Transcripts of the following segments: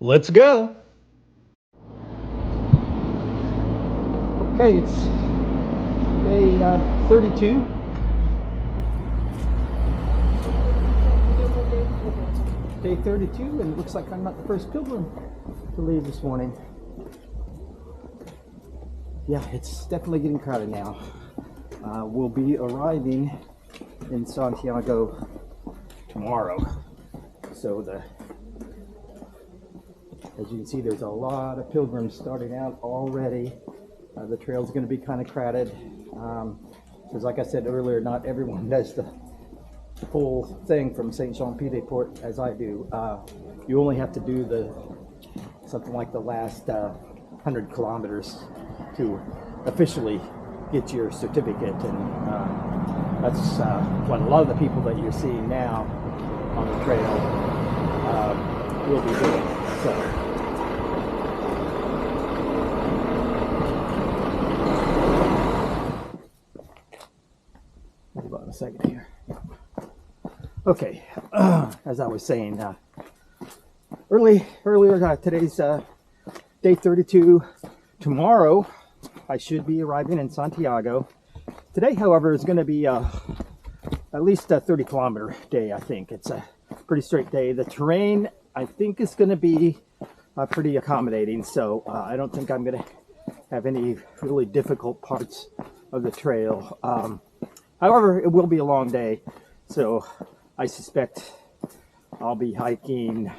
Let's go. Okay, it's day 32. Day 32, and it looks like I'm not the first pilgrim to leave this morning. Yeah, it's definitely getting crowded now. We'll be arriving in Santiago tomorrow. So as you can see, there's a lot of pilgrims starting out already. The trail's going to be kind of crowded. Because like I said earlier, not everyone does the full thing from Saint-Jean-Pied-de-Port as I do. You only have to do something like the last 100 kilometers to officially get your certificate, and that's what a lot of the people that you're seeing now on the trail will be doing. So hold on a second here. Okay, as I was saying earlier, today's day 32. Tomorrow, I should be arriving in Santiago. Today, however, is going to be at least a 30-kilometer day, I think. It's a pretty straight day. The terrain, I think, is going to be pretty accommodating, so I don't think I'm going to have any really difficult parts of the trail. However, it will be a long day, so I suspect I'll be hiking,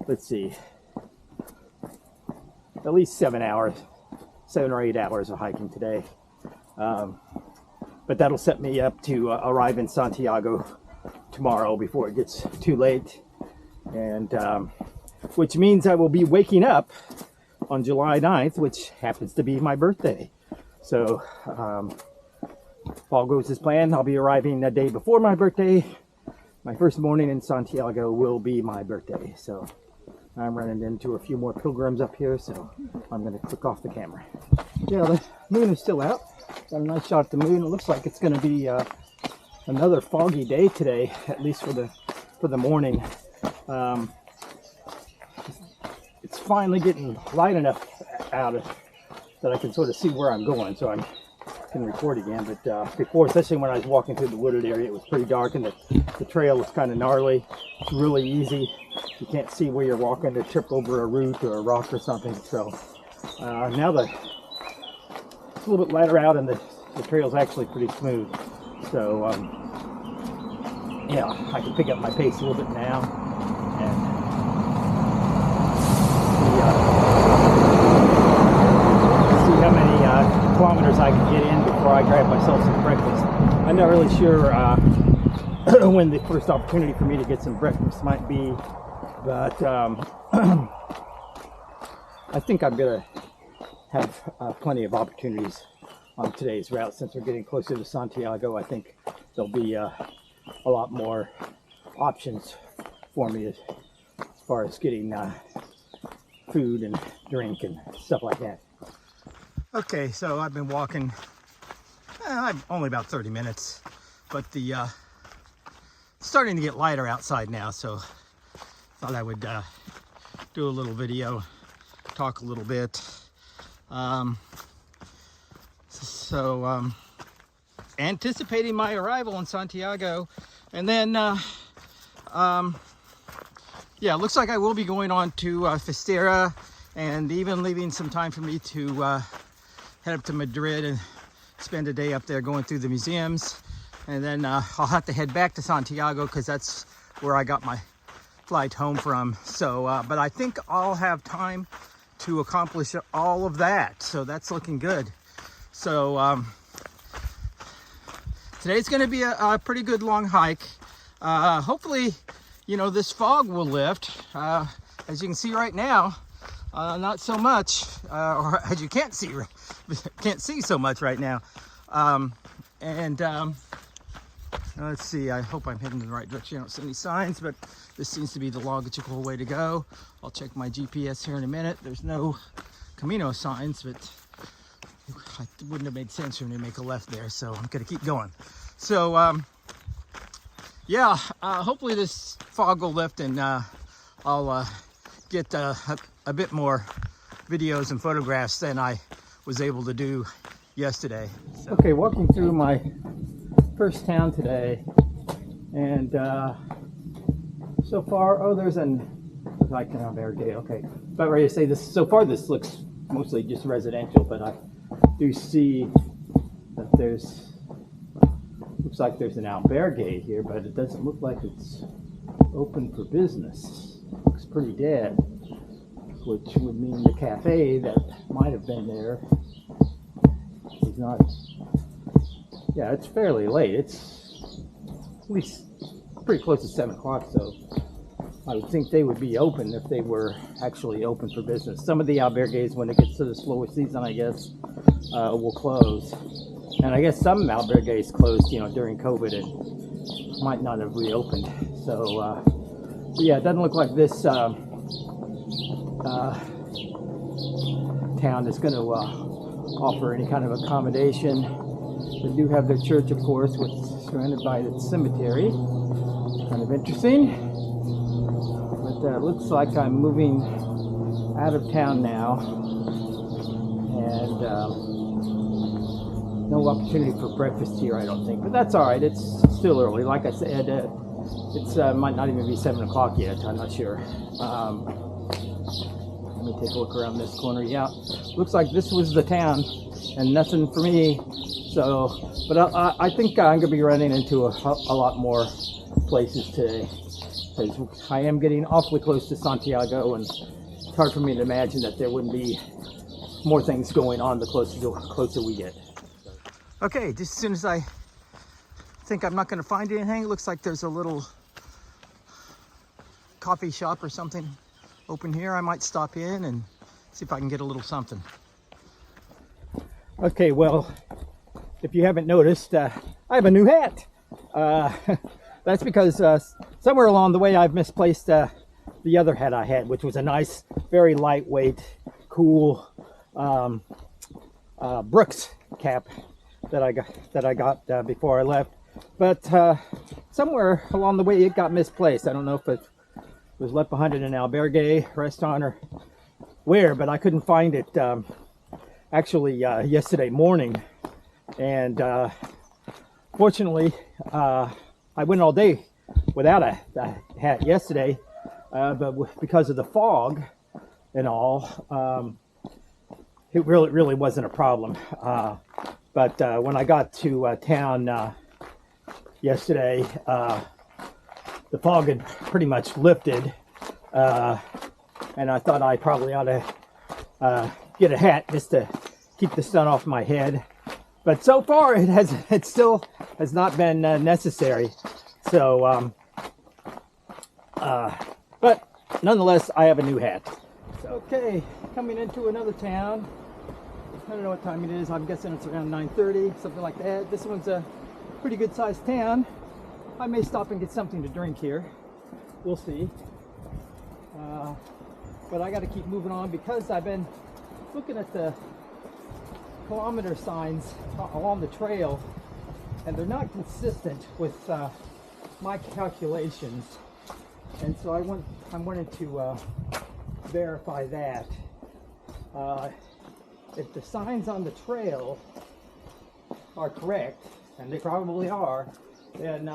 let's see, at least 7 or 8 hours of hiking today. But that'll set me up to arrive in Santiago tomorrow before it gets too late. And which means I will be waking up on July 9th, which happens to be my birthday. So if all goes as planned, I'll be arriving a day before my birthday. My first morning in Santiago will be my birthday. So I'm running into a few more pilgrims up here, so I'm going to click off the camera. Yeah, the moon is still out. Got a nice shot at the moon. It looks like it's going to be another foggy day today, at least for the morning. It's finally getting light enough out that I can sort of see where I'm going, so I can record again. But before, especially when I was walking through the wooded area, it was pretty dark, and the trail was kind of gnarly. It's really easy. You can't see where you're walking to trip over a root or a rock or something. So now it's a little bit lighter out, and the trail's actually pretty smooth. So yeah, I can pick up my pace a little bit now, and see how many kilometers I can get in before I grab myself some breakfast. I'm not really sure when the first opportunity for me to get some breakfast might be, but I think I'm gonna have plenty of opportunities on today's route. Since we're getting closer to Santiago, I think there'll be a lot more options for me as far as getting food and drink and stuff like that. Okay, so I've been walking only about 30 minutes, but it's starting to get lighter outside now, so thought I would do a little video, talk a little bit. Anticipating my arrival in Santiago, and then yeah, looks like I will be going on to Finisterre, and even leaving some time for me to head up to Madrid and spend a day up there going through the museums. And then I'll have to head back to Santiago because that's where I got my flight home from. So, but I think I'll have time to accomplish all of that. So that's looking good. So today's going to be a pretty good long hike. Hopefully, this fog will lift. As you can see right now, not so much, or as you can't see so much right now. Let's see, I hope I'm heading in the right direction. I don't see any signs, but this seems to be the logical way to go. I'll check my GPS here in a minute. There's no Camino signs, but it wouldn't have made sense for me to make a left there, so I'm gonna keep going. So yeah, hopefully this fog will lift and I'll get a bit more videos and photographs than I was able to do yesterday. So. Okay, walking through my first town today, and so far, oh, there's like an albergue. Okay, about ready to say this. So far, this looks mostly just residential, but I do see that looks like there's an albergue here, but it doesn't look like it's open for business. Looks pretty dead, which would mean the cafe that might have been there is not. Yeah, it's fairly late. It's at least pretty close to 7 o'clock, so I would think they would be open if they were actually open for business. Some of the albergues, when it gets to the slower season, I guess, will close. And I guess some albergues closed, during COVID and might not have reopened. So, yeah, it doesn't look like this town is going to offer any kind of accommodation. They do have their church, of course, which is surrounded by the cemetery. Kind of interesting. But it looks like I'm moving out of town now. And no opportunity for breakfast here, I don't think. But that's all right. It's still early. Like I said, it's might not even be 7 o'clock yet. I'm not sure. Let me take a look around this corner. Yeah, looks like this was the town and nothing for me. So, but I think I'm going to be running into a lot more places today, because I am getting awfully close to Santiago, and it's hard for me to imagine that there wouldn't be more things going on the closer we get. Okay, just as soon as I think I'm not going to find anything, it looks like there's a little coffee shop or something open here. I might stop in and see if I can get a little something. Okay, well, if you haven't noticed, I have a new hat. That's because somewhere along the way I've misplaced the other hat I had, which was a nice, very lightweight, cool Brooks cap that I got before I left. But somewhere along the way it got misplaced. I don't know if it was left behind in an albergue restaurant or where, but I couldn't find it actually yesterday morning. And fortunately, I went all day without a hat yesterday, but because of the fog and all, it really wasn't a problem. But when I got to town yesterday, the fog had pretty much lifted, and I thought I probably ought to get a hat just to keep the sun off my head. But so far, it still has not been necessary. So, but nonetheless, I have a new hat. So, okay, coming into another town. I don't know what time it is. I'm guessing it's around 9:30, something like that. This one's a pretty good sized town. I may stop and get something to drink here. We'll see. But I got to keep moving on because I've been looking at the kilometer signs along the trail, and they're not consistent with my calculations, and so I wanted to verify that. If the signs on the trail are correct, and they probably are, then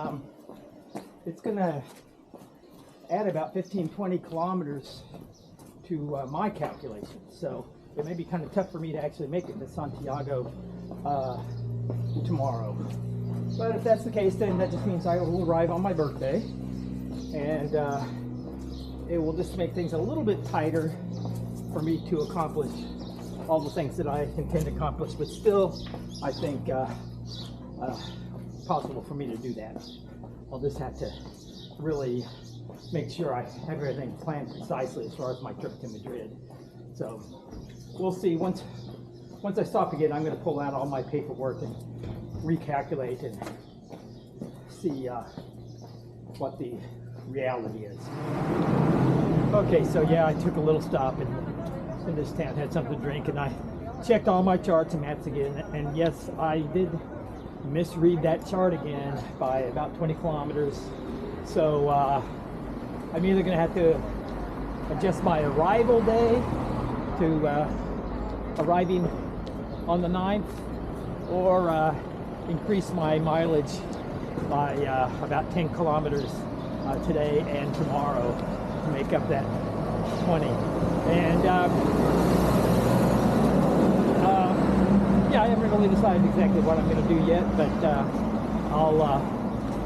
it's gonna add about 15-20 kilometers to my calculations. So it may be kind of tough for me to actually make it to Santiago tomorrow. But if that's the case, then that just means I will arrive on my birthday, and it will just make things a little bit tighter for me to accomplish all the things that I intend to accomplish, but still, I think possible for me to do that. I'll just have to really make sure I have everything planned precisely as far as my trip to Madrid. So we'll see. Once I stop again, I'm going to pull out all my paperwork and recalculate and see what the reality is. Okay, so yeah, I took a little stop in this town, had something to drink, and I checked all my charts and maps again, and yes, I did misread that chart again by about 20 kilometers. So I'm either going to have to adjust my arrival day to arriving on the 9th, or increase my mileage by about 10 kilometers today and tomorrow to make up that 20. And yeah, I haven't really decided exactly what I'm going to do yet, but I'll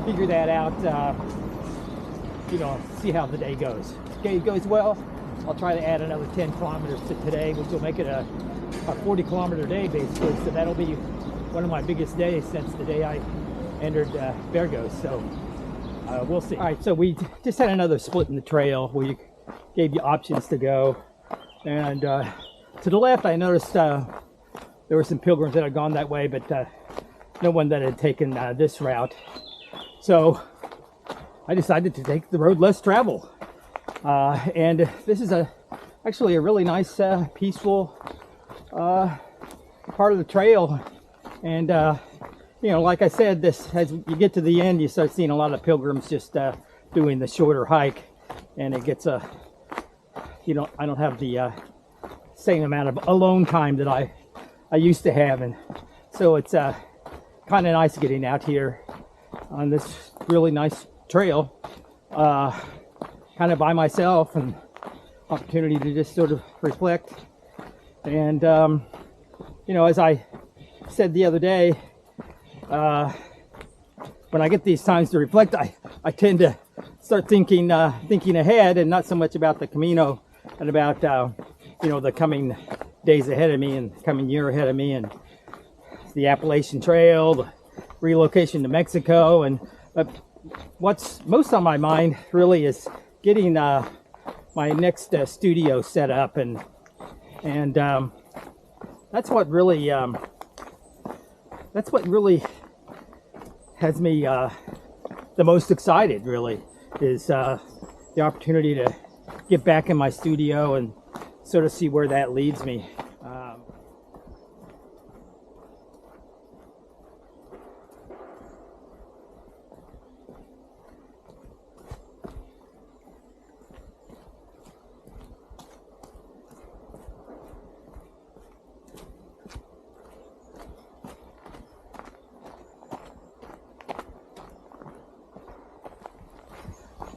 figure that out, you know, see how the day goes. If the day goes well, I'll try to add another 10 kilometers to today, which will make it a 40-kilometer day, basically. So that'll be one of my biggest days since the day I entered Burgos. So we'll see. All right, so we just had another split in the trail. We gave you options to go. And to the left, I noticed there were some pilgrims that had gone that way, but no one that had taken this route. So I decided to take the road less traveled. And this is actually a really nice, peaceful part of the trail. And you know, like I said, this, as you get to the end, you start seeing a lot of pilgrims just doing the shorter hike, and it gets you know, I don't have the same amount of alone time that I used to have, and so it's kind of nice getting out here on this really nice trail, kind of by myself, and opportunity to just sort of reflect. And you know, as I said the other day, when I get these times to reflect, I tend to start thinking ahead, and not so much about the Camino, and about you know, the coming days ahead of me and the coming year ahead of me, and the Appalachian Trail, the relocation to Mexico. And what's most on my mind really is getting my next studio set up, and that's what really has me the most excited, really, is the opportunity to get back in my studio and sort of see where that leads me.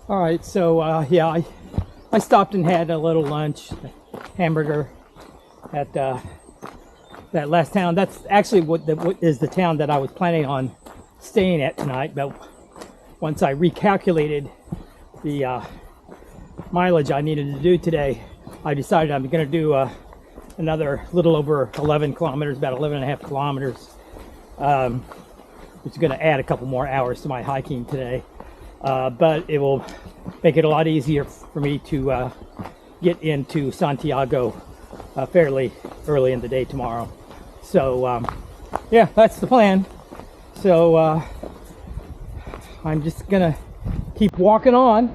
All right, so yeah, I stopped and had a little lunch, hamburger, at that last town. That's actually what is the town that I was planning on staying at tonight. But once I recalculated the mileage I needed to do today, I decided I'm going to do another little over 11 kilometers, about 11 and a half kilometers, which is going to add a couple more hours to my hiking today. But it will make it a lot easier for me to get into Santiago fairly early in the day tomorrow. So yeah, that's the plan. So I'm just gonna keep walking on.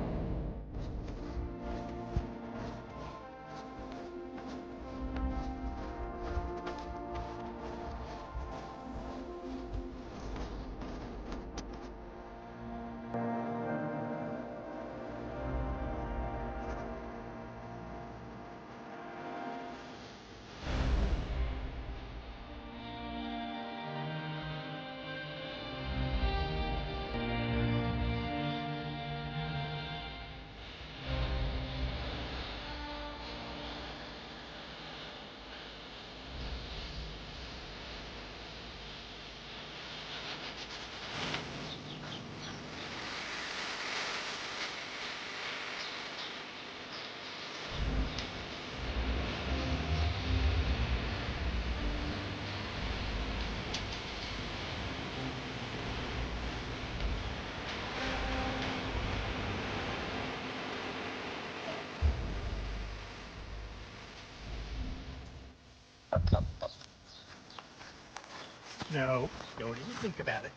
No, don't even think about it.